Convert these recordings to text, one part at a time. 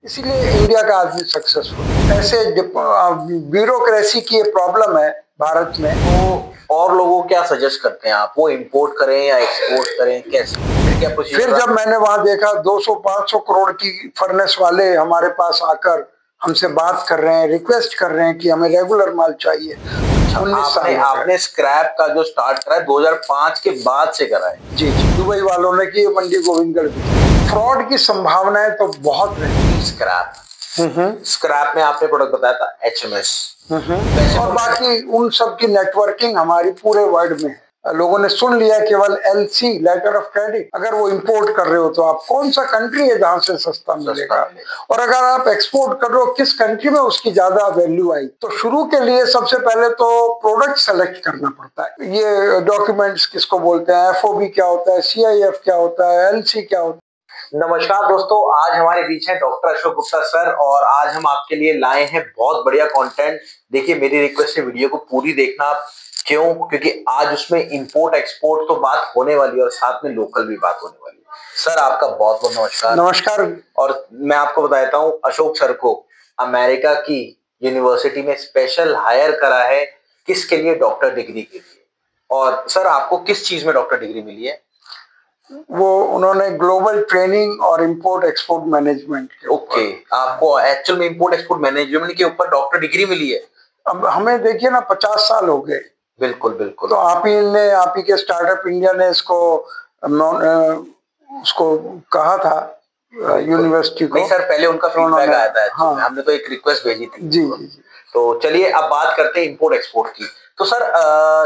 इसीलिए इंडिया का आदमी सक्सेसफुल। ऐसे ब्यूरोक्रेसी की ये प्रॉब्लम है भारत में। तो और लोगों को क्या सजेस्ट करते हैं आप, वो इंपोर्ट करें या एक्सपोर्ट करें, कैसे? फिर जब मैंने वहां देखा 200-500 करोड़ की फर्नेस वाले हमारे पास आकर हमसे बात कर रहे हैं, रिक्वेस्ट कर रहे हैं कि हमें रेगुलर माल चाहिए। आपने स्क्रैप का जो स्टार्ट करा है 2005 के बाद से करा है? जी जी, दुबई वालों ने की, मंडी गोविंदगढ़ की। फ्रॉड की संभावनाएं तो बहुत रहती। स्क्रैप में आपने प्रोडक्ट बताया था HMS, और बाकी उन सब की नेटवर्किंग हमारी पूरे वर्ल्ड में है। लोगों ने सुन लिया केवल LC, लेटर ऑफ क्रेडिट। अगर वो इंपोर्ट कर रहे हो तो आप कौन सा कंट्री है जहां से सस्ता मिलेगा, और अगर आप एक्सपोर्ट कर रहे हो किस कंट्री में उसकी ज्यादा वैल्यू आई। तो शुरू के लिए सबसे पहले तो प्रोडक्ट सेलेक्ट करना पड़ता है। ये डॉक्यूमेंट्स किसको बोलते हैं, FOB क्या होता है, CIF क्या होता है, LC क्या होता है। नमस्कार दोस्तों, आज हमारे बीच हैं डॉक्टर अशोक गुप्ता सर, और आज हम आपके लिए लाए हैं बहुत बढ़िया कंटेंट। देखिए, मेरी रिक्वेस्ट है वीडियो को पूरी देखना। क्यों? क्योंकि आज उसमें इंपोर्ट एक्सपोर्ट तो बात होने वाली है और साथ में लोकल भी बात होने वाली है। सर, आपका बहुत बहुत नमस्कार। नमस्कार। और मैं आपको बताता हूँ, अशोक सर को अमेरिका की यूनिवर्सिटी में स्पेशल हायर करा है। किसके लिए? डॉक्टर डिग्री के लिए। और सर, आपको किस चीज में डॉक्टर डिग्री मिली है? वो उन्होंने ग्लोबल ट्रेनिंग और इंपोर्ट एक्सपोर्ट मैनेजमेंट के। ओके, आपको एक्चुअल में इंपोर्ट एक्सपोर्ट मैनेजमेंट के ऊपर डॉक्टर डिग्री मिली है। अब हमें देखिए ना, 50 साल हो गए। बिल्कुल बिल्कुल। तो आप ही के स्टार्टअप इंडिया ने उसको कहा था यूनिवर्सिटी को। नहीं सर, पहले उनका फीडबैक आया था। हाँ, हमने तो एक रिक्वेस्ट भेजी थी। जी जी जी। तो चलिए अब बात करते हैं इंपोर्ट एक्सपोर्ट की। तो सर,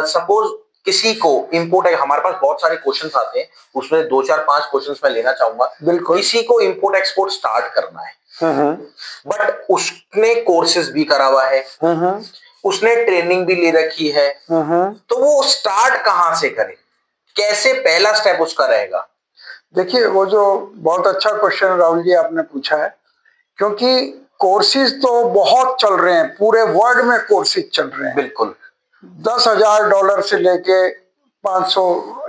सपोज किसी को इंपोर्ट, हमारे पास बहुत सारे क्वेश्चंस आते हैं, उसमें 2 4 5 क्वेश्चंस मैं लेना चाहूंगा। बिल्कुल। किसी को इंपोर्ट एक्सपोर्ट स्टार्ट करना है, बट उसने कोर्सेज भी करा हुआ है, उसने ट्रेनिंग भी ले रखी है, तो वो स्टार्ट कहां से करे, कैसे पहला स्टेप उसका रहेगा? देखिए, वो जो बहुत अच्छा क्वेश्चन राहुल जी आपने पूछा है, क्योंकि कोर्सेज तो बहुत चल रहे हैं, पूरे वर्ल्ड में कोर्सेज चल रहे हैं। बिल्कुल। $10,000 से लेके 500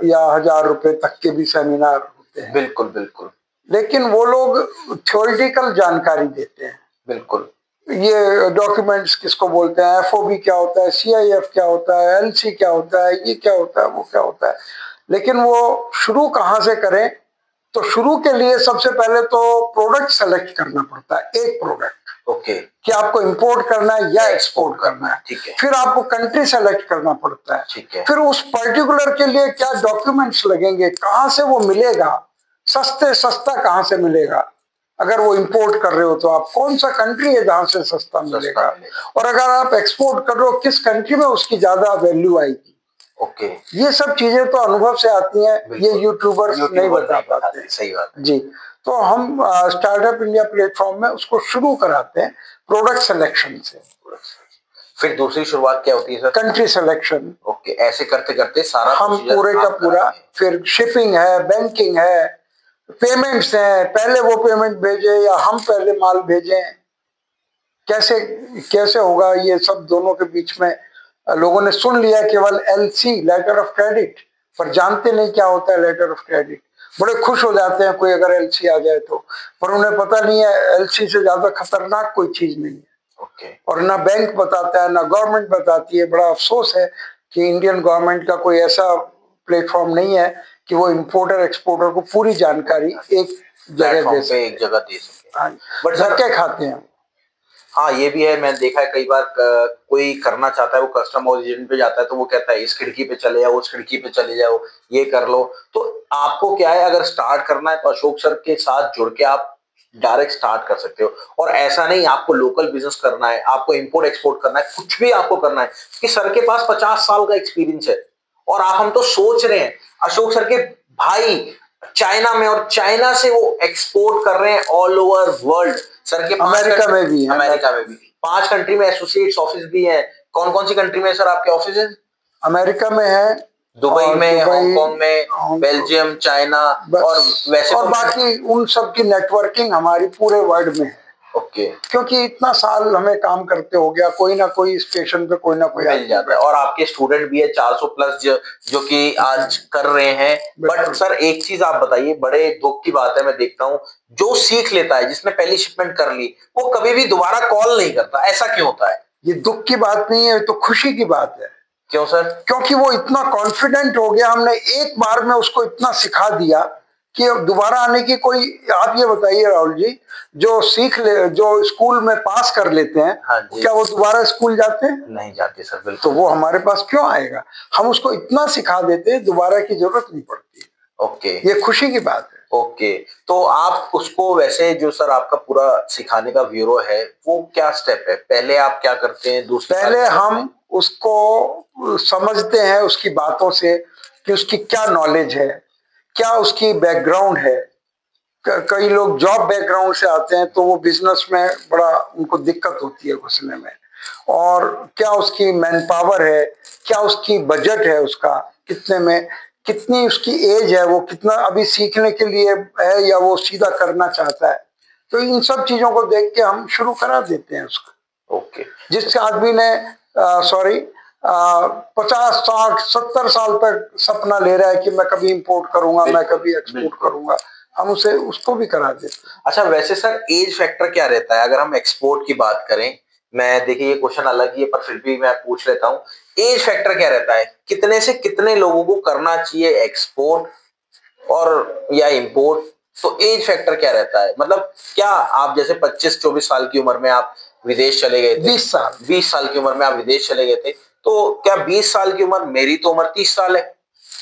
या 1000 रुपए तक के भी सेमिनार होते हैं। बिल्कुल बिल्कुल। लेकिन वो लोग थ्योरेटिकल जानकारी देते हैं। बिल्कुल। ये डॉक्यूमेंट्स किसको बोलते हैं, FOB क्या होता है, CIF क्या होता है, LC क्या होता है, ये क्या होता है, वो क्या होता है। लेकिन वो शुरू कहाँ से करें? तो शुरू के लिए सबसे पहले तो प्रोडक्ट सेलेक्ट करना पड़ता है, एक प्रोडक्ट। ओके। कि आपको इंपोर्ट करना है या एक्सपोर्ट करना है। ठीक है। फिर आपको कंट्री सेलेक्ट करना पड़ता है। ठीक है। फिर उस पर्टिकुलर के लिए क्या डॉक्यूमेंट्स लगेंगे, कहाँ से वो मिलेगा, सस्ता कहाँ से मिलेगा। अगर वो इंपोर्ट कर रहे हो तो आप कौन सा कंट्री है जहां से सस्ता मिलेगा, और अगर आप एक्सपोर्ट कर रहे हो किस कंट्री में उसकी ज्यादा वैल्यू आएगी। ओके। ये सब चीजें तो अनुभव से आती हैं, ये यूट्यूबर्स नहीं बता पाते। सही बात है जी। तो हम स्टार्टअप इंडिया प्लेटफॉर्म में उसको शुरू कराते हैं प्रोडक्ट सिलेक्शन से। फिर दूसरी शुरुआत क्या होती है सर? Country selection. ओके, ऐसे करते करते सारा हम पूरे का पूरा, फिर शिपिंग है, बैंकिंग है, पेमेंट्स हैं, पहले वो पेमेंट भेजे या हम पहले माल भेजें, कैसे कैसे होगा, ये सब दोनों के बीच में। लोगों ने सुन लिया केवल LC, लेटर ऑफ क्रेडिट, पर जानते नहीं क्या होता है लेटर ऑफ क्रेडिट। बड़े खुश हो जाते हैं कोई अगर LC आ जाए तो, पर उन्हें पता नहीं है LC से ज्यादा खतरनाक कोई चीज नहीं है। और ना बैंक बताता है, ना गवर्नमेंट बताती है। बड़ा अफसोस है कि इंडियन गवर्नमेंट का कोई ऐसा प्लेटफॉर्म नहीं है कि वो इंपोर्टर एक्सपोर्टर को पूरी जानकारी एक जगह दे सके। बट धक्के खाते हैं। हाँ, ये भी है, मैं देखा है कई बार कोई करना चाहता है, वो कस्टमर एजेंट पे जाता है तो वो कहता है इस खिड़की पे चले जाओ, उस खिड़की पे चले जाओ, ये कर लो। तो आपको क्या है, अगर स्टार्ट करना है तो अशोक सर के साथ जुड़ के आप डायरेक्ट स्टार्ट कर सकते हो। और ऐसा नहीं आपको लोकल बिजनेस करना है, आपको इंपोर्ट एक्सपोर्ट करना है, कुछ भी आपको करना है, कि सर के पास 50 साल का एक्सपीरियंस है। और आप, हम तो सोच रहे हैं, अशोक सर के भाई चाइना में, और चाइना से वो एक्सपोर्ट कर रहे हैं ऑल ओवर वर्ल्ड। सर के अमेरिका में भी 5 कंट्री में एसोसिएट्स ऑफिस भी है। कौन कौन सी कंट्री में सर आपके ऑफिस है? अमेरिका में है, दुबई में, हांगकांग में, बेल्जियम, चाइना, और वैसे और बाकी उन सब की नेटवर्किंग हमारी पूरे वर्ल्ड में है। ओके। क्योंकि इतना साल हमें काम करते हो गया, कोई ना कोई स्टेशन पे कोई ना कोई मिल जाता है, और आपके स्टूडेंट भी है 400 प्लस जो कि आज कर रहे हैं। बट सर एक चीज आप बताइए, बड़े दुख की बात है, मैं देखता हूँ जो सीख लेता है, जिसने पहली शिपमेंट कर ली, वो कभी भी दोबारा कॉल नहीं करता, ऐसा क्यों होता है? ये दुख की बात नहीं है, तो खुशी की बात है। क्यों सर? क्योंकि वो इतना कॉन्फिडेंट हो गया, हमने एक बार में उसको इतना सिखा दिया कि दोबारा आने की कोई। आप ये बताइए राहुल जी, जो सीख ले, जो स्कूल में पास कर लेते हैं, हाँ जी। क्या वो दोबारा स्कूल जाते हैं? नहीं जाते सर, बिल्कुल। तो वो हमारे पास क्यों आएगा? हम उसको इतना सिखा देते हैं, दोबारा की जरूरत नहीं पड़ती। ओके, ये खुशी की बात है। ओके, तो आप उसको वैसे, जो सर आपका पूरा सिखाने का ब्यूरो है, वो क्या स्टेप है? पहले आप क्या करते हैं? पहले हम उसको समझते हैं उसकी बातों से कि उसकी क्या नॉलेज है, क्या उसकी बैकग्राउंड है। कई लोग जॉब बैकग्राउंड से आते हैं, तो वो बिजनेस में बड़ा उनको दिक्कत होती है घुसने में। और क्या उसकी मैन पावर है, क्या उसकी बजट है, उसका कितने में, कितनी उसकी एज है, वो कितना अभी सीखने के लिए है, या वो सीधा करना चाहता है। तो इन सब चीजों को देख के हम शुरू करा देते हैं उसको। ओके। जिस आदमी ने 50, 60, 70 साल तक सपना ले रहा है कि मैं कभी इंपोर्ट करूंगा, मैं कभी एक्सपोर्ट करूंगा, हम उसे उसको भी करा देते हैं। अच्छा, वैसे सर एज फैक्टर क्या रहता है अगर हम एक्सपोर्ट की बात करें? मैं देखिए ये क्वेश्चन अलग ही है, पर फिर भी मैं पूछ लेता हूँ, एज फैक्टर क्या रहता है? कितने से कितने लोगों को करना चाहिए एक्सपोर्ट और या इंपोर्ट? तो एज फैक्टर क्या रहता है? मतलब क्या आप जैसे 25-24 साल की उम्र में आप विदेश चले गए थे, 20 साल की उम्र में आप विदेश चले गए थे, तो क्या 20 साल की उम्र, मेरी तो उम्र 30 साल है,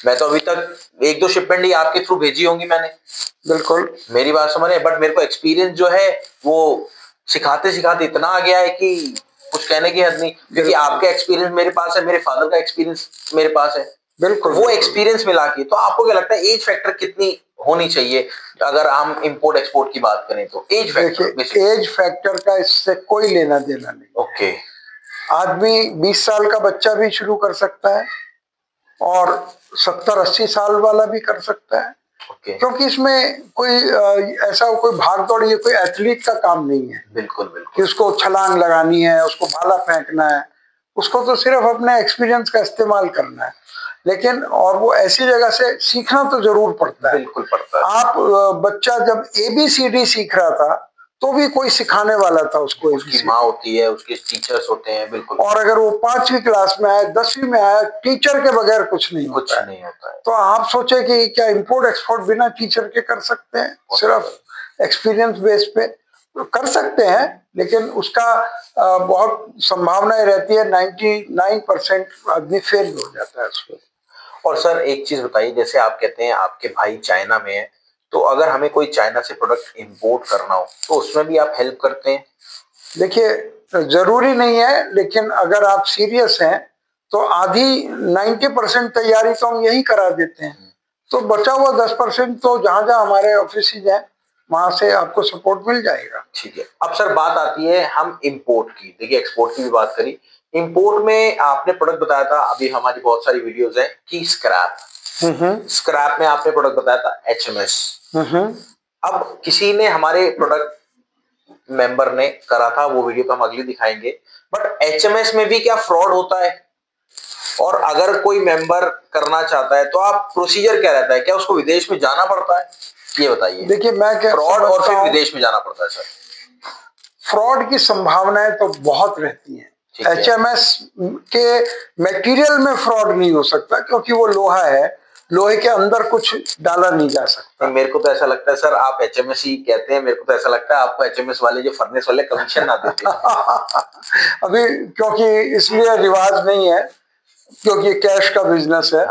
मैं तो अभी तक 1-2 शिपमेंट ही आपके थ्रू भेजी होंगी मैंने। बिल्कुल, मेरी बात समझ रहे, बट मेरे को एक्सपीरियंस जो है वो सिखाते सिखाते इतना आ गया है कि कुछ कहने की हद नहीं। क्योंकि आपका एक्सपीरियंस मेरे पास है, मेरे फादर का एक्सपीरियंस मेरे पास है, बिल्कुल वो एक्सपीरियंस मिला के। तो आपको क्या लगता है एज फैक्टर कितनी होनी चाहिए अगर हम इंपोर्ट एक्सपोर्ट की बात करें? तो एज फैक्टर, एज फैक्टर का इससे कोई लेना देना नहीं। ओके। आदमी 20 साल का बच्चा भी शुरू कर सकता है, और 70-80 साल वाला भी कर सकता है। क्योंकि इसमें कोई ऐसा कोई भाग दौड़, ये कोई एथलीट का काम नहीं है। बिल्कुल बिल्कुल, कि उसको छलांग लगानी है, उसको भाला फेंकना है, उसको तो सिर्फ अपने एक्सपीरियंस का इस्तेमाल करना है। लेकिन और वो ऐसी जगह से सीखना तो जरूर पड़ता है। बिल्कुल पड़ता है। आप बच्चा जब ABCD सीख रहा था, तो भी कोई सिखाने वाला था उसको, उसकी माँ होती है, उसके टीचर्स होते हैं। बिल्कुल। और अगर वो 5वीं क्लास में आया, 10वीं में आया, टीचर के बगैर कुछ नहीं होता है। तो आप सोचे कि क्या इंपोर्ट एक्सपोर्ट बिना टीचर के कर सकते हैं? सिर्फ एक्सपीरियंस बेस पे तो कर सकते हैं, लेकिन उसका बहुत संभावनाएं रहती है, 99% आदमी फेल हो जाता है उसमें। और सर एक चीज बताइए, जैसे आप कहते हैं आपके भाई चाइना में है, तो अगर हमें कोई चाइना से प्रोडक्ट इंपोर्ट करना हो, तो उसमें भी आप हेल्प करते हैं? देखिए, जरूरी नहीं है, लेकिन अगर आप सीरियस हैं तो आधी 90% तैयारी तो हम यही करा देते हैं। तो बचा हुआ 10% तो जहां जहां हमारे ऑफिस हैं, वहां से आपको सपोर्ट मिल जाएगा। ठीक है। अब सर बात आती है हम इंपोर्ट की। देखिए एक्सपोर्ट की भी बात करी, इंपोर्ट में आपने प्रोडक्ट बताया था, अभी हमारी बहुत सारी वीडियोस हैं कि स्क्रैप। स्क्रैप में आपने प्रोडक्ट बताया था HMS। अब किसी ने हमारे प्रोडक्ट मेंबर ने करा था, वो वीडियो तो हम अगली दिखाएंगे, बट HMS में भी क्या फ्रॉड होता है? और अगर कोई मेंबर करना चाहता है तो आप प्रोसीजर क्या रहता है? क्या उसको विदेश में जाना पड़ता है? ये बताइए। देखिए, मैं क्या फ्रॉड और फिर विदेश में जाना पड़ता है सर? फ्रॉड की संभावनाएं तो बहुत रहती हैं। HMS के मटेरियल में फ्रॉड नहीं हो सकता, क्योंकि वो लोहा है, लोहे के अंदर कुछ डाला नहीं जा सकता। मेरे को तो ऐसा लगता है सर, आप HMS ही कहते हैं, मेरे को तो ऐसा लगता है आपको HMS वाले जो फर्नेस वाले कमीशन ना देते अभी क्योंकि इसलिए रिवाज नहीं है, क्योंकि कैश का बिजनेस है।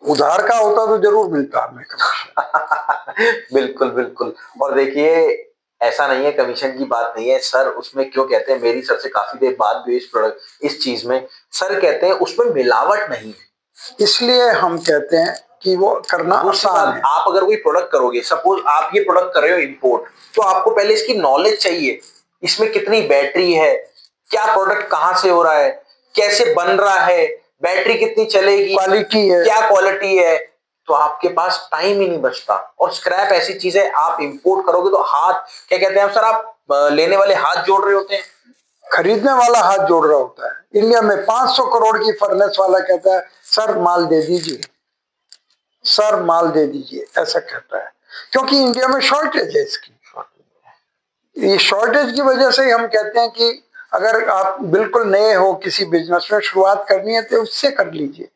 उधार का होता तो जरूर मिलता हमें कमीशन। बिल्कुल बिल्कुल। और देखिए ऐसा नहीं है, कमीशन की बात नहीं है सर, उसमें क्यों कहते हैं, मेरी सर से काफी देर बाद भी इस प्रोडक्ट, इस चीज में सर कहते हैं उसमें मिलावट नहीं है, इसलिए हम कहते हैं कि वो करना आसान है। आप अगर कोई प्रोडक्ट करोगे, सपोज आप ये प्रोडक्ट कर रहे हो इंपोर्ट, तो आपको पहले इसकी नॉलेज चाहिए, इसमें कितनी बैटरी है, क्या प्रोडक्ट कहाँ से हो रहा है, कैसे बन रहा है, बैटरी कितनी चलेगी, क्वालिटी है, क्या क्वालिटी है, तो आपके पास टाइम ही नहीं बचता। और स्क्रैप ऐसी चीज है, आप इंपोर्ट करोगे तो हाथ क्या कहते हैं सर, आप लेने वाले हाथ जोड़ रहे होते हैं, खरीदने वाला हाथ जोड़ रहा होता है। इंडिया में 500 करोड़ की फर्नेस वाला कहता है सर माल दे दीजिए, सर माल दे दीजिए, ऐसा कहता है, क्योंकि इंडिया में शॉर्टेज है इसकी। ये शॉर्टेज की वजह से हम कहते हैं कि अगर आप बिल्कुल नए हो, किसी बिजनेस में शुरुआत करनी है तो उससे कर लीजिए,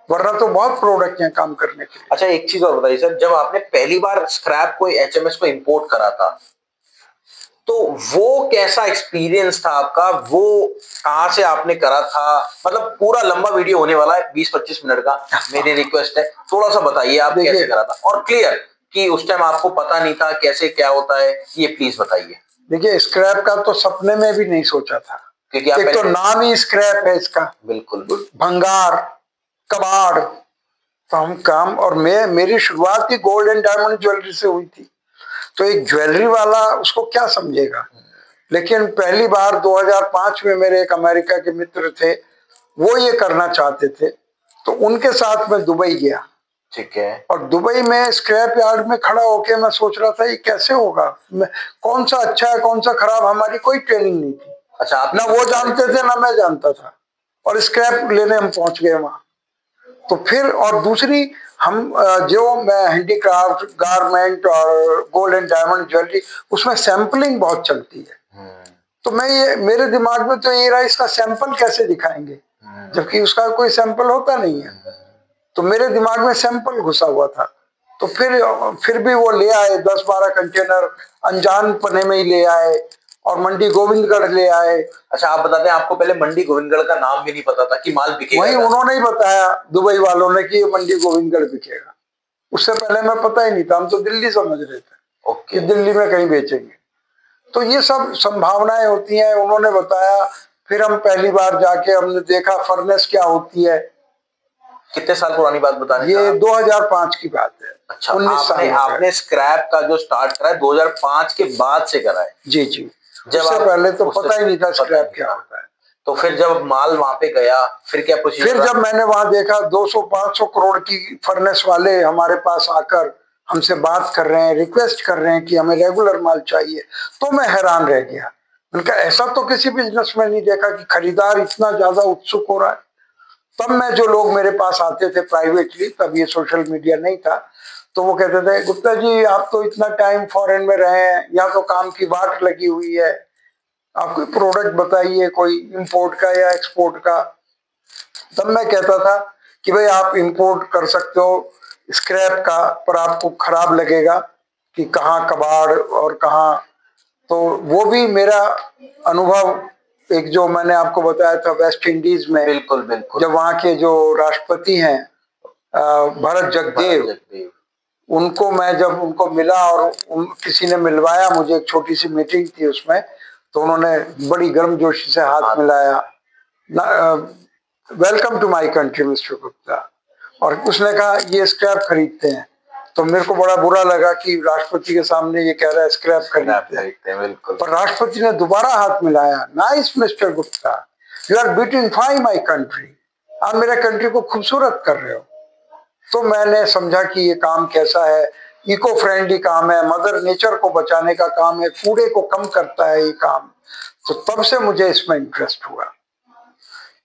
वरना तो बहुत प्रोडक्ट हैं काम करने के लिए। अच्छा एक चीज और बताइए सर, जब आपने पहली बार स्क्रैप को एचएमएस को इंपोर्ट करा था तो वो कैसा एक्सपीरियंस था आपका, वो कहाँ से आपने करा था? मतलब पूरा लंबा वीडियो होने वाला है, 20-25 मिनट का, मेरी रिक्वेस्ट है थोड़ा सा बताइए आप कैसे करा था, और क्लियर कि उस टाइम आपको पता नहीं था कैसे क्या होता है, ये प्लीज बताइए। देखिए स्क्रैप का तो सपने में भी नहीं सोचा था, क्योंकि एक तो नाम ही स्क्रैप है इसका, बिल्कुल भंगार कबाड़, तो हम काम, और मेरी शुरुआत ही गोल्ड एंड डायमंड ज्वेलरी से हुई थी, तो एक ज्वेलरी वाला उसको क्या समझेगा। लेकिन पहली बार 2005 में मेरे एक अमेरिका के मित्र थे, वो ये करना चाहते थे, तो उनके साथ मैं दुबई गया। ठीक है। और दुबई में स्क्रैप यार्ड में खड़ा होके मैं सोच रहा था ये कैसे होगा, कौन सा अच्छा है कौन सा खराब, हमारी कोई ट्रेनिंग नहीं थी। अच्छा, ना वो जानते थे ना मैं जानता था, और स्क्रैप लेने हम पहुंच गए वहां। तो फिर और दूसरी, हम जो मैं हैंडीक्राफ्ट, गारमेंट और गोल्ड एंड डायमंड ज्वेलरी, उसमें सैंपलिंग बहुत चलती है। तो मैं ये, मेरे दिमाग में तो ये रहा इसका सैंपल कैसे दिखाएंगे, जबकि उसका कोई सैंपल होता नहीं है। तो मेरे दिमाग में सैंपल घुसा हुआ था। तो फिर भी वो ले आए 10-12 कंटेनर, अनजान पने में ही ले आए, और मंडी गोविंदगढ़ ले आए। अच्छा आप बताते हैं आपको पहले मंडी गोविंदगढ़ का नाम भी नहीं पता था कि माल बिकेगा? वही उन्होंने ही बताया दुबई वालों ने कि ये मंडी गोविंदगढ़ बिकेगा, उससे पहले मैं पता ही नहीं था, हम तो दिल्ली समझ रहे थे कि दिल्ली में कहीं बेचेंगे। तो ये सब संभावनाएं होती हैं, उन्होंने बताया। फिर हम पहली बार जाके हमने देखा फर्नेस क्या होती है। कितने साल पुरानी बात बता रहे हैं? ये 2005 की बात है। अच्छा, 19 साल आपने स्क्रैप का जो स्टार्ट करा है 2005 के बाद से करा है? जी जी, जब से पहले तो पता ही नहीं था स्क्रैप क्या होता है। तो फिर जब माल वहां पे गया फिर क्या प्रोसीजर? फिर जब मैंने वहां देखा 200-500 करोड़ की फर्नेस वाले हमारे पास आकर हमसे बात कर रहे हैं, रिक्वेस्ट कर रहे हैं कि हमें रेगुलर माल चाहिए, तो मैं हैरान रह गया। उनका ऐसा तो किसी बिजनेस में नहीं देखा कि खरीदार इतना ज्यादा उत्सुक हो रहा है। तब मैं, जो लोग मेरे पास आते थे प्राइवेटली, तब ये सोशल मीडिया नहीं था, तो वो कहते थे गुप्ता जी आप तो इतना टाइम फॉरेन में रहे हैं, यहाँ तो काम की बाट लगी हुई है, आप कोई प्रोडक्ट बताइए, कोई इंपोर्ट का या एक्सपोर्ट का। तब मैं कहता था कि भाई आप इंपोर्ट कर सकते हो स्क्रैप का, पर आपको खराब लगेगा कि कहाँ कबाड़ और कहाँ। तो वो भी मेरा अनुभव, एक जो मैंने आपको बताया था वेस्ट इंडीज में, बिल्कुल बिल्कुल, जब वहाँ के जो राष्ट्रपति हैं भरत जगदेव, उनको मैं जब उनको मिला और किसी ने मिलवाया मुझे, एक छोटी सी मीटिंग थी उसमें, तो उन्होंने बड़ी गर्मजोशी से हाथ मिलाया, welcome to my country mister Gupta, और उसने कहा ये स्क्रैप खरीदते हैं। तो मेरे को बड़ा बुरा लगा कि राष्ट्रपति के सामने ये कह रहा है स्क्रैप खरीदते हैं। बिल्कुल। पर राष्ट्रपति ने दोबारा हाथ मिलाया, nice mister Gupta, you are beautifying my country, आप मेरे कंट्री को खूबसूरत कर रहे हो। तो मैंने समझा कि ये काम कैसा है, इको फ्रेंडली काम है, मदर नेचर को बचाने का काम है, कूड़े को कम करता है ये काम। तो तब से मुझे इसमें इंटरेस्ट हुआ।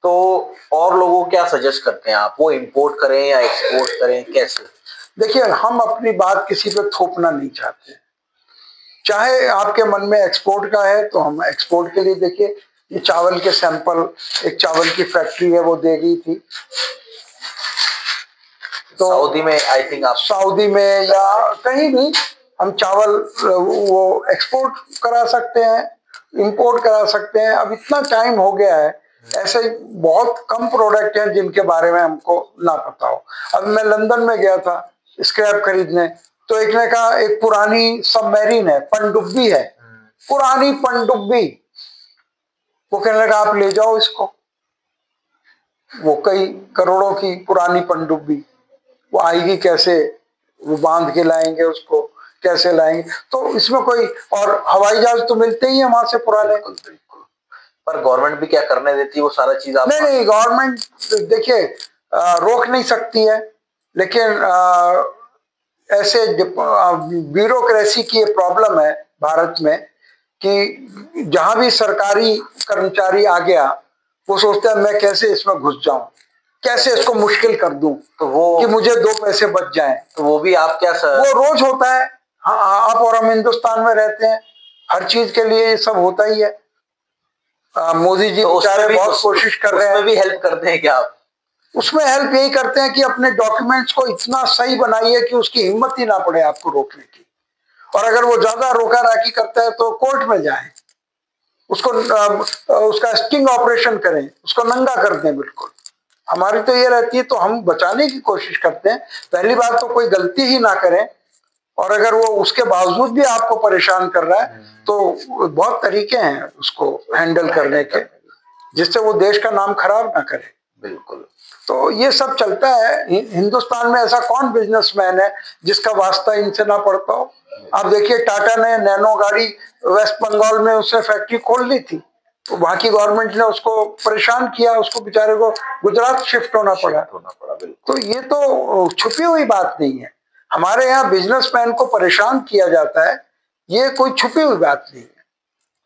तो और लोगों को क्या सजेस्ट करते हैं आप, वो इंपोर्ट करें या एक्सपोर्ट करें, कैसे? देखिए हम अपनी बात किसी पे थोपना नहीं चाहते, चाहे आपके मन में एक्सपोर्ट का है तो हम एक्सपोर्ट के लिए, देखिए ये चावल के सैंपल, एक चावल की फैक्ट्री है वो दे गई थी, तो सऊदी में, आई थिंक आप सऊदी में या कहीं भी हम चावल वो एक्सपोर्ट करा सकते हैं, इंपोर्ट करा सकते हैं। अब इतना टाइम हो गया है, ऐसे बहुत कम प्रोडक्ट हैं जिनके बारे में हमको ना पता हो। अब मैं लंदन में गया था स्क्रैप खरीदने, तो एक ने कहा एक पुरानी सबमरीन है, पनडुब्बी है, पुरानी पनडुब्बी, वो कहने लगा आप ले जाओ इसको, वो कई करोड़ों की पुरानी पनडुब्बी, वो आएगी कैसे, वो बांध के लाएंगे उसको, कैसे लाएंगे? तो इसमें कोई, और हवाई जहाज तो मिलते ही है वहां से पुराने। पर गवर्नमेंट भी क्या करने देती है वो सारा चीज? आप नहीं, गवर्नमेंट देखिए रोक नहीं सकती है, लेकिन ऐसे ब्यूरोक्रेसी की ये प्रॉब्लम है भारत में कि जहां भी सरकारी कर्मचारी आ गया वो सोचता है मैं कैसे इसमें घुस जाऊं, कैसे इसको मुश्किल कर दूं तो वो कि मुझे 2 पैसे बच जाएं। तो वो भी आप क्या सर? वो रोज होता है। हाँ, आप और हम हिंदुस्तान में रहते हैं, हर चीज के लिए ये सब होता ही है। मोदी जी तो बेचारे बहुत कोशिश कर रहे हैं। उसमें भी हेल्प करते हैं क्या आप? उसमें हेल्प यही करते हैं कि अपने डॉक्यूमेंट्स को इतना सही बनाइए कि उसकी हिम्मत ही ना पड़े आपको रोकने की, और अगर वो ज्यादा रोका राकी करता है तो कोर्ट में जाएं, उसको उसका स्टिंग ऑपरेशन करें, उसको नंगा कर दें बिल्कुल। हमारी तो ये रहती है, तो हम बचाने की कोशिश करते हैं। पहली बात तो कोई गलती ही ना करें, और अगर वो उसके बावजूद भी आपको परेशान कर रहा है तो बहुत तरीके हैं उसको हैंडल करने के, जिससे वो देश का नाम खराब ना करे। बिल्कुल। तो ये सब चलता है हिंदुस्तान में। ऐसा कौन बिजनेसमैन है जिसका वास्ता इनसे ना पड़ता हो? आप देखिए, टाटा ने नैनो गाड़ी वेस्ट बंगाल में उसने फैक्ट्री खोल ली थी, तो वहां की गवर्नमेंट ने उसको परेशान किया, उसको बेचारे को गुजरात शिफ्ट होना पड़ा। तो ये तो छुपी हुई बात नहीं है। हमारे यहाँ बिजनेसमैन को परेशान किया जाता है, ये कोई छुपी हुई बात नहीं है।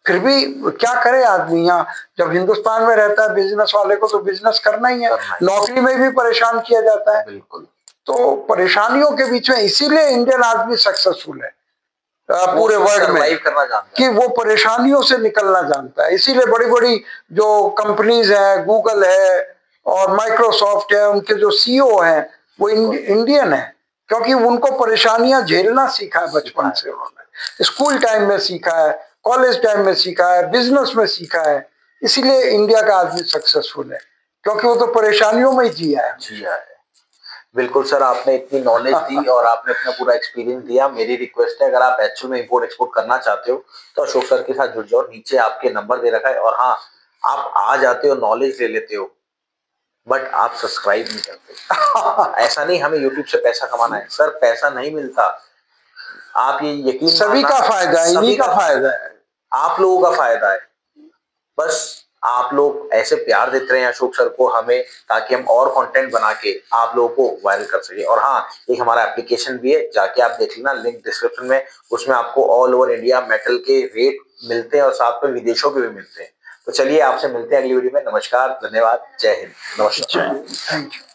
फिर भी क्या करे आदमी, यहाँ जब हिंदुस्तान में रहता है बिजनेस वाले को तो बिजनेस करना ही है। नौकरी में भी परेशान किया जाता है। बिल्कुल। तो परेशानियों के बीच में इसीलिए इंडियन आदमी सक्सेसफुल है पूरे वर्ल्ड में, करना जानता है कि वो परेशानियों से निकलना जानता है। इसीलिए बड़ी बड़ी जो कंपनीज है, गूगल है और माइक्रोसॉफ्ट है, उनके जो सीईओ हैं वो इंडियन है, क्योंकि उनको परेशानियां झेलना सीखा है बचपन से। उन्होंने स्कूल टाइम में सीखा है, कॉलेज टाइम में सीखा है, बिजनेस में सीखा है। इसीलिए इंडिया का आदमी सक्सेसफुल है, क्योंकि वो तो परेशानियों में ही जिया है। बिल्कुल सर, आपने इतनी नॉलेज दी और आपने अपना पूरा एक्सपीरियंस दिया। मेरी रिक्वेस्ट है, अगर आप एक्चुअल में इंपोर्ट एक्सपोर्ट करना चाहते हो तो अशोक सर के साथ जुड़ जाओ। नीचे आपके नंबर दे रखा है। और हाँ, आप आ जाते हो, नॉलेज ले लेते हो, बट आप सब्सक्राइब नहीं करते। ऐसा नहीं हमें यूट्यूब से पैसा कमाना है सर, पैसा नहीं मिलता। आप ये यकीन, सभी का फायदा है, इन्हीं का फायदा है, आप लोगों का फायदा है। बस आप लोग ऐसे प्यार देते रहे अशोक सर को, हमें, ताकि हम और कंटेंट बना के आप लोगों को वायरल कर सके। और हाँ, एक हमारा एप्लीकेशन भी है, जाके आप देख लेना, लिंक डिस्क्रिप्शन में। उसमें आपको ऑल ओवर इंडिया मेटल के रेट मिलते हैं और साथ में विदेशों के भी मिलते हैं। तो चलिए, आपसे मिलते हैं अगली वीडियो में। नमस्कार, धन्यवाद, जय हिंद, नमस्कार। Thank you.